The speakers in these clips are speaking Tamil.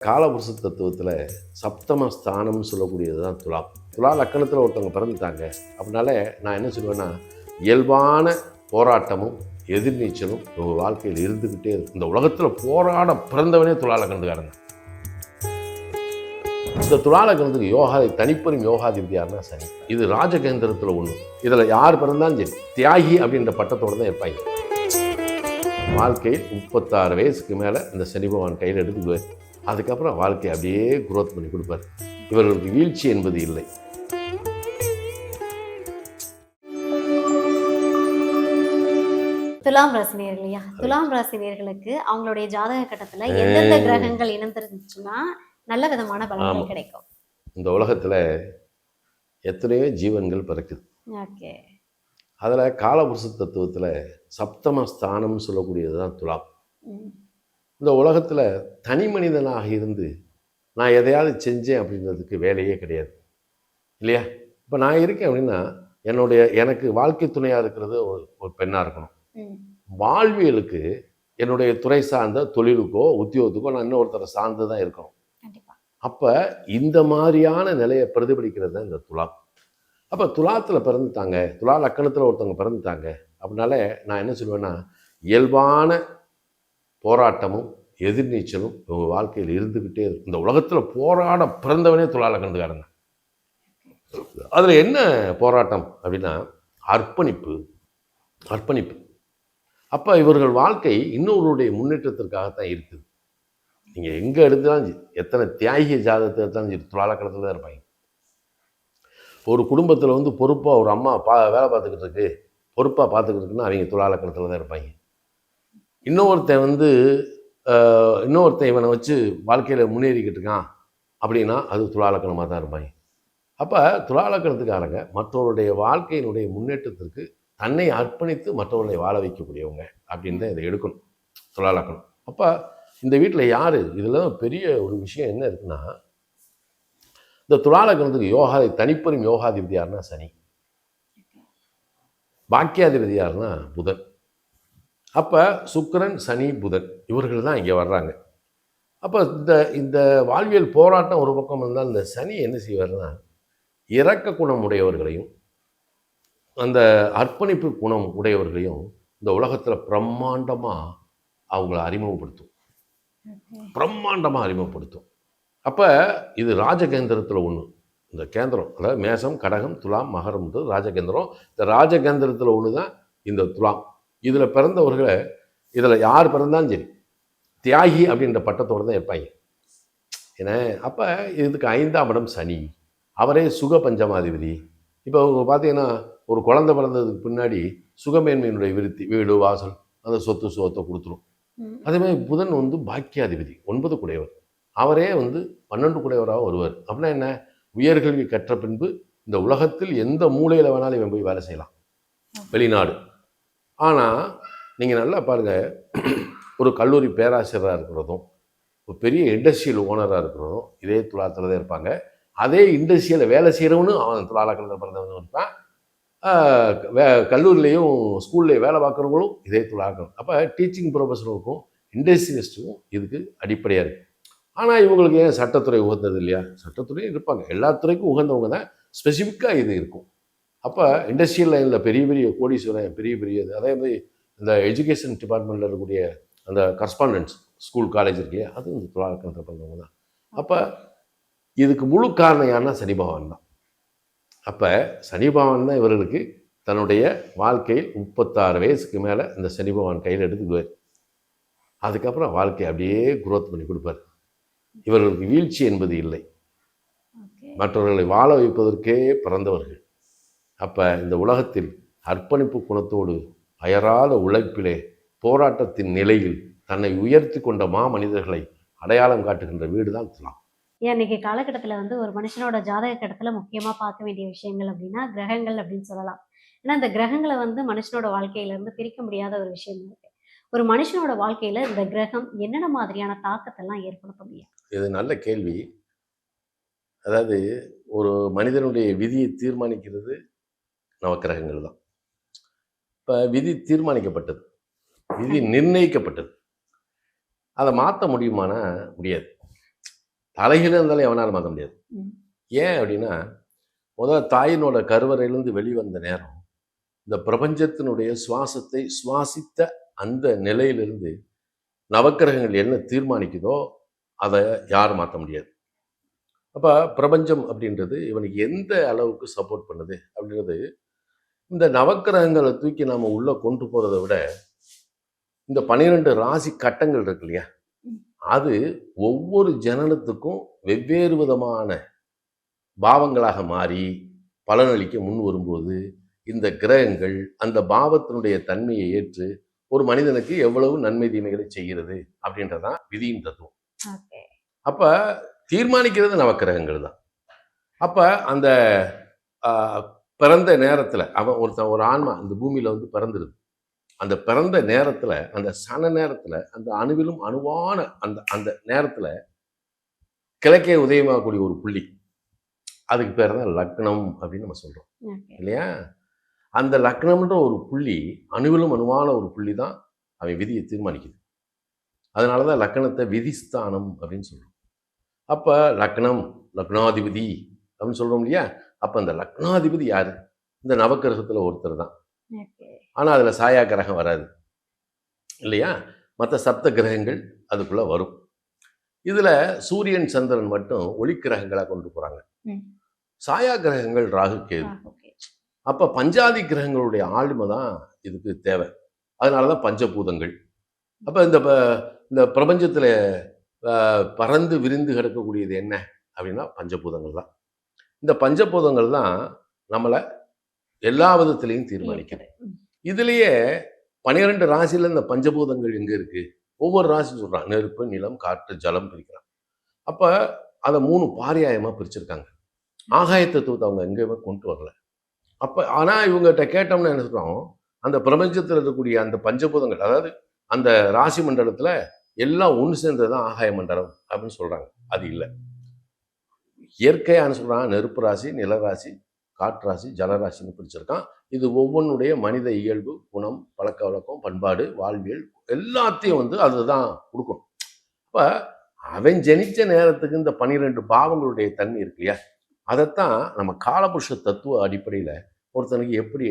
காலபுருஷ தத்துவத்தில் சப்தம ஸ்தானம்னு சொல்லக்கூடியது தான் துலா. துலா லக்கணத்தில் ஒருத்தவங்க பிறந்துட்டாங்க அப்படின்னாலே நான் என்ன சொல்லுவேன்னா, இயல்பான போராட்டமும் எதிர்நீச்சலும் உங்கள் வாழ்க்கையில் இருந்துக்கிட்டே இருக்கும். இந்த உலகத்தில் போராட பிறந்தவனே துலா லக்கணத்துக்காரங்க. இந்த துலா லக்கணத்துக்கு தனிப்பெரும் யோகாதிபதியாருன்னா சனி. இது ராஜகேந்திரத்தில் ஒன்று. இதில் யார் பிறந்தாலும் சரி தியாகி அப்படின்ற பட்டத்தோடு தான் இருப்பாங்க. வாழ்க்கையில் 36 வயசுக்கு மேலே இந்த சனி பகவான் கையில் எடுத்துக்குவார். அதுக்கப்புறம் வாழ்க்கையை அப்படியே குரோத் பண்ணி கொடுப்பார். இவர்களுக்கு வீழ்ச்சி என்பது இல்லை. துலாம் ராசி நேயர்களையா, துலாம் ராசி நேயர்களுக்கு அவங்களுடைய ஜாதக கட்டத்துல எந்தெந்த கிரகங்கள் இணைந்திருந்துச்சுன்னா நல்ல விதமான பலன்கள் கிடைக்கும்? இந்த உலகத்துல எத்தனையோ ஜீவன்கள் பிறக்குது. ஓகே. அதுல காலபுருஷ தத்துவத்துல சப்தம ஸ்தானம்னு சொல்லக்கூடியது தான் துலாம். இந்த உலகத்தில் தனி மனிதனாக இருந்து நான் எதையாவது செஞ்சேன் அப்படின்றதுக்கு வேலையே கிடையாது இல்லையா? இப்போ நான் இருக்கேன் அப்படின்னா எனக்கு வாழ்க்கை துணையாக இருக்கிறது ஒரு பெண்ணாக இருக்கணும். வாழ்வியலுக்கு என்னுடைய துறை சார்ந்த தொழிலுக்கோ உத்தியோகத்துக்கோ நான் இன்னொருத்தரை சார்ந்து தான் இருக்கணும். அப்போ இந்த மாதிரியான நிலையை பிரதிபலிக்கிறது தான் இந்த துலாம். அப்போ துலாத்தில் பிறந்துட்டாங்க, துலா லக்கணத்தில் ஒருத்தவங்க பிறந்துட்டாங்க அப்படின்னாலே நான் என்ன சொல்லுவேன்னா, இயல்பான போராட்டமும் எதிர்நீச்சலும் உங்கள் வாழ்க்கையில் இருந்துக்கிட்டே இருக்கும். இந்த உலகத்தில் போராட பிறந்தவனே துலா லக்கணத்துக்காரங்க. அதில் என்ன போராட்டம் அப்படின்னா அர்ப்பணிப்பு. அப்போ இவர்கள் வாழ்க்கை இன்னொருடைய முன்னேற்றத்திற்காகத்தான் இருக்குது. நீங்கள் எங்கே எடுத்தாலும் எத்தனை தியாகிய ஜாதகத்தை எடுத்தாலும் சரி துலா லக்கணத்தில் தான் இருப்பாங்க. ஒரு குடும்பத்தில் பொறுப்பாக ஒரு அம்மா வேலை பார்த்துக்கிட்டு இருக்கு, பொறுப்பாக பார்த்துக்கிட்டு இருக்குன்னா அவங்க துலா லக்கணத்தில் தான் இருப்பாங்க. இன்னொருத்தன் இவனை வச்சு வாழ்க்கையில் முன்னேறிக்கிட்டு இருக்கான் அப்படின்னா அது துலா லக்கணமாக தான் இருப்பாங்க. அப்போ துலா லக்கணத்துக்காரங்க மற்றவருடைய வாழ்க்கையினுடைய முன்னேற்றத்திற்கு தன்னை அர்ப்பணித்து மற்றவர்களை வாழ வைக்கக்கூடியவங்க அப்படின்னு தான் இதை எடுக்கணும் துலா லக்கணம். அப்போ இந்த வீட்டில் யார் இதில் பெரிய ஒரு விஷயம் என்ன இருக்குன்னா, இந்த துலா லக்கணத்துக்கு தனிப்பெரும் யோகாதிபதி யாருன்னா சனி, பாக்கியாதிபதி யாருன்னா புதன். அப்போ சுக்கிரன் சனி புதன் இவர்கள் தான் இங்கே வர்றாங்க. அப்போ இந்த வாழ்வியல் போராட்டம் ஒரு பக்கம் இருந்தால் இந்த சனி என்ன செய்வார்னா, இரக்க குணம் உடையவர்களையும் அந்த அர்ப்பணிப்பு குணம் உடையவர்களையும் இந்த உலகத்தில் அவங்கள அறிமுகப்படுத்தும். அப்போ இது ராஜகேந்திரத்தில் ஒன்று. இந்த கேந்திரம் அதாவது மேஷம் கடகம் துலாம் மகரம் ராஜகேந்திரம். இந்த ராஜகேந்திரத்தில் ஒன்று தான் இந்த துலாம். இதில் பிறந்தவர்களை இதில் யார் பிறந்தாலும் சரி தியாகி அப்படின்ற பட்டத்தோடு தான் இருப்பாங்க. ஏன்னா அப்போ இதுக்கு 5ஆம் இடம் சனி, அவரே சுக பஞ்சமாதிபதி. இப்போ அவங்க பார்த்தீங்கன்னா ஒரு குழந்தை பிறந்ததுக்கு பின்னாடி சுகமேன்மையினுடைய விருத்தி, வீடு வாசல் அந்த சொத்தை கொடுத்துரும். அதேமாதிரி புதன் பாக்கியாதிபதி 9 குடையவர், அவரே 12 குடையவராக வருவார். அப்படின்னா என்ன, உயர்கல்வி கற்ற பின்பு இந்த உலகத்தில் எந்த மூலையில் வேணாலும் இவன் போய் வேலை செய்யலாம், வெளிநாடு. ஆனால் நீங்கள் நல்லா பாருங்கள், ஒரு கல்லூரி பேராசிரியராக இருக்கிறதும் ஒரு பெரிய இண்டஸ்ட்ரியல் ஓனராக இருக்கிறதும் இதே துலாத்தில் தான் இருப்பாங்க. அதே இண்டஸ்ட்ரியில் வேலை செய்கிறவனும் அவன் துலா லக்கணத்தில் பிறந்தவனும் இருப்பான். கல்லூரிலையும் ஸ்கூல்லையும் வேலை பார்க்குறவங்களும் இதே துலா லக்கணம். அப்போ டீச்சிங் ப்ரொஃபஸருக்கும் இண்டஸ்ட்ரியலிஸ்ட்டுக்கும் இதுக்கு அடிப்படையாக இருக்குது. ஆனால் இவங்களுக்கு ஏன் சட்டத்துறை உகந்தது இல்லையா? சட்டத்துறையும் இருப்பாங்க, எல்லா துறைக்கும் உகந்தவங்க தான், ஸ்பெசிஃபிக்காக இது இருக்கும். அப்போ இண்டஸ்ட்ரியல் லைனில் பெரிய கோடீஸ்வரன் பெரிய அதே மாதிரி இந்த எஜுகேஷன் டிபார்ட்மெண்ட்டில் இருக்கக்கூடிய அந்த கரஸ்பாண்டன்ஸ் ஸ்கூல் காலேஜ் இருக்கு இல்லையா, அது இந்த துலா லக்கணத்தில் பிறந்தவங்க தான். அப்போ இதுக்கு முழு காரணம் யாருன்னா சனி பகவான் தான். அப்போ சனி பகவான் தான் இவர்களுக்கு தன்னுடைய வாழ்க்கையில் 36 வயசுக்கு மேலே இந்த சனி பகவான் கையில் எடுத்துக்குவார். அதுக்கப்புறம் வாழ்க்கையை அப்படியே குரோத் பண்ணி கொடுப்பார். இவர்களுக்கு வீழ்ச்சி என்பது இல்லை. மற்றவர்களை வாழ வைப்பதற்கே பிறந்தவர்கள். அப்போ இந்த உலகத்தில் அர்ப்பணிப்பு குணத்தோடு அயராத உழைப்பிலே போராட்டத்தின் நிலையில் தன்னை உயர்த்தி கொண்ட மனிதர்களை அடையாளம் காட்டுகின்ற வீடு தான் துலாம். இன்னைக்கு காலகட்டத்தில் ஒரு மனுஷனோட ஜாதக கட்டத்தில் முக்கியமாக பார்க்க வேண்டிய விஷயங்கள் அப்படின்னா கிரகங்கள் அப்படின்னு சொல்லலாம். ஏன்னா இந்த கிரகங்களை மனுஷனோட வாழ்க்கையிலேருந்து பிரிக்க முடியாத ஒரு விஷயம் இருக்கு. ஒரு மனுஷனோட வாழ்க்கையில் இந்த கிரகம் என்னென்ன மாதிரியான தாக்கத்தெல்லாம் ஏற்படுத்த முடியும்? இது நல்ல கேள்வி. அதாவது ஒரு மனிதனுடைய விதியை தீர்மானிக்கிறது நவக்கிரகங்கள் தான். இப்போ விதி தீர்மானிக்கப்பட்டது, விதி நிர்ணயிக்கப்பட்டது. அதை மாற்ற முடியுமானா முடியாது. தலைகீழ இருந்தாலும் எவனாலும் மாற்ற முடியாது. ம். ஏன் அப்படின்னா, முதல்ல தாயினோட கருவறையிலிருந்து வெளிவந்த நேரம், இந்த பிரபஞ்சத்தினுடைய சுவாசத்தை சுவாசித்த அந்த நிலையிலிருந்து நவக்கிரகங்கள் என்ன தீர்மானிக்குதோ, அதை யாரும் மாற்ற முடியாது. அப்ப பிரபஞ்சம் அப்படின்றது இவனுக்கு எந்த அளவுக்கு சப்போர்ட் பண்ணுது அப்படின்றது, இந்த நவக்கிரகங்களை தூக்கி நாம உள்ள கொண்டு போறதை விட, இந்த 12 ராசி கட்டங்கள் இருக்கு இல்லையா, ம். அது ஒவ்வொரு ஜனனத்துக்கும் வெவ்வேறு விதமான பாவங்களாக மாறி பலனளிக்க முன் வரும்போது, இந்த கிரகங்கள் அந்த பாவத்தினுடைய தன்மையை ஏற்று ஒரு மனிதனுக்கு எவ்வளவு நன்மை தீமைகளை செய்கிறது அப்படின்றதான் விதியின் தத்துவம். ஓகே. அப்ப தீர்மானிக்கிறது நவக்கிரகங்கள் தான். அப்ப அந்த ஆ, பிறந்த நேரத்துல ஒருத்தன் ஒரு ஆன்மா இந்த பூமியில வந்து பிறந்துருது. அந்த பிறந்த நேரத்துல, அந்த சன நேரத்துல, அந்த அணுவிலும் அணுவான அந்த அந்த நேரத்துல கிழக்கே உதயமாகக்கூடிய ஒரு புள்ளி, அதுக்கு பேர் தான் லக்னம் அப்படின்னு நம்ம சொல்றோம் ஓகே. இல்லையா? அந்த லக்னம்ன்ற ஒரு புள்ளி அணுவிலும் அணுவான ஒரு புள்ளி தான் அவன் விதியை தீர்மானிக்குது. அதனால தான் லக்னத்தை விதிஸ்தானம் அப்படின்னு சொல்றோம். அப்ப லக்னம், லக்னாதிபதி அப்படின்னு சொல்றோம் இல்லையா? அப்ப அந்த லக்னாதிபதி யாரு? இந்த நவக்கிரகத்துல ஒருத்தர் தான். ஓகே. ஆனா அதுல சாயா கிரகம் வராது இல்லையா? மற்ற சப்த கிரகங்கள் அதுக்குள்ள வரும். இதுல சூரியன், சந்திரன் மட்டும் ஒளி கிரகங்களா கொண்டு போறாங்க. ம். சாயா கிரகங்கள் ராகு, கேது. ஓகே. அப்ப பஞ்சாதி கிரகங்களுடைய ஆளுமை தான் இதுக்கு தேவை. அதனாலதான் பஞ்சபூதங்கள். அப்ப இந்த பிரபஞ்சத்துல பறந்து விரிந்து கிடக்கக்கூடியது என்ன அப்படின்னா பஞ்சபூதங்கள் தான். இந்த பஞ்சபூதங்கள் தான் நம்மளை எல்லா விதத்திலையும் தீர்மானிக்குது. ம். இதுலயே 12 ராசியில இந்த பஞ்சபூதங்கள் எங்க இருக்கு? ஒவ்வொரு ராசி சொல்றான். நெருப்பு, நிலம், காற்று, ஜலம் பிரிக்கிறான். அப்ப அதை 3 பாரியாயமா பிரிச்சிருக்காங்க. ஆகாய தத்துவத்தை அவங்க எங்கேயுமே கொண்டு வரல. அப்ப ஆனா இவங்ககிட்ட கேட்டோம்னா என்ன சொல்றோம்? அந்த பிரபஞ்சத்தில் இருக்கக்கூடிய அந்த பஞ்சபூதங்கள், அதாவது அந்த ராசி மண்டலத்துல எல்லாம் ஒன்று சேர்ந்ததுதான் ஆகாய மண்டலம் அப்படின்னு சொல்றாங்க. அது இல்லை. இயற்கையான சொல்றான், நெருப்பு ராசி, நிலராசி, காற்றாசி, ஜலராசின்னு பிடிச்சிருக்கான். இது ஒவ்வொன்றுடைய மனித இயல்பு, குணம், பழக்க வழக்கம், பண்பாடு, வாழ்வியல் எல்லாத்தையும் வந்து அதுதான் கொடுக்கும். அப்ப அவன் ஜனிச்ச நேரத்துக்கு இந்த 12 பாவங்களுடைய தன்மை இருக்கு இல்லையா, அதைத்தான் நம்ம காலபுருஷ தத்துவ அடிப்படையில ஒருத்தனுக்கு எப்படி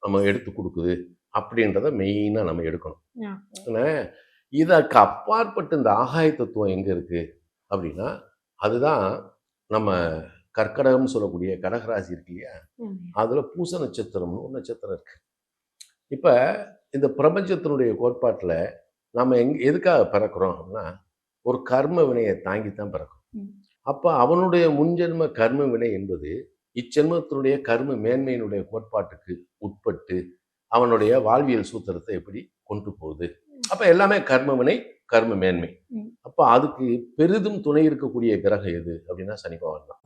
நம்ம எடுத்து கொடுக்குது அப்படின்றத மெயினா நம்ம எடுக்கணும். ஓகே. ஏன்னா, இதற்கு அப்பாற்பட்டு இந்த ஆகாய தத்துவம் எங்க இருக்கு அப்படின்னா, அதுதான் நம்ம கர்க்கடகம்னு சொல்லக்கூடிய கடகராசி இருக்கு இல்லையா, ம். அதுல பூச நட்சத்திரம்னு ஒரு நட்சத்திரம் இருக்கு. இப்ப இந்த பிரபஞ்சத்தினுடைய கோட்பாட்டுல நம்ம எதுக்காக பிறக்கிறோம் அப்படின்னா, ஒரு கர்ம வினையை தாங்கித்தான் பிறக்கிறோம். ம். அப்ப அவனுடைய முன்ஜென்ம கர்ம வினை என்பது இச்சென்மத்தினுடைய கர்ம மேன்மையினுடைய கோட்பாட்டுக்கு உட்பட்டு அவனுடைய வாழ்வியல் சூத்திரத்தை எப்படி கொண்டு போகுது. அப்ப எல்லாமே கர்ம வினை, கர்ம மேன்மை. ம். அப்ப அதுக்கு பெரிதும் துணை இருக்கக்கூடிய கிரகம் எது அப்படின்னா சனி பகவான் தான்.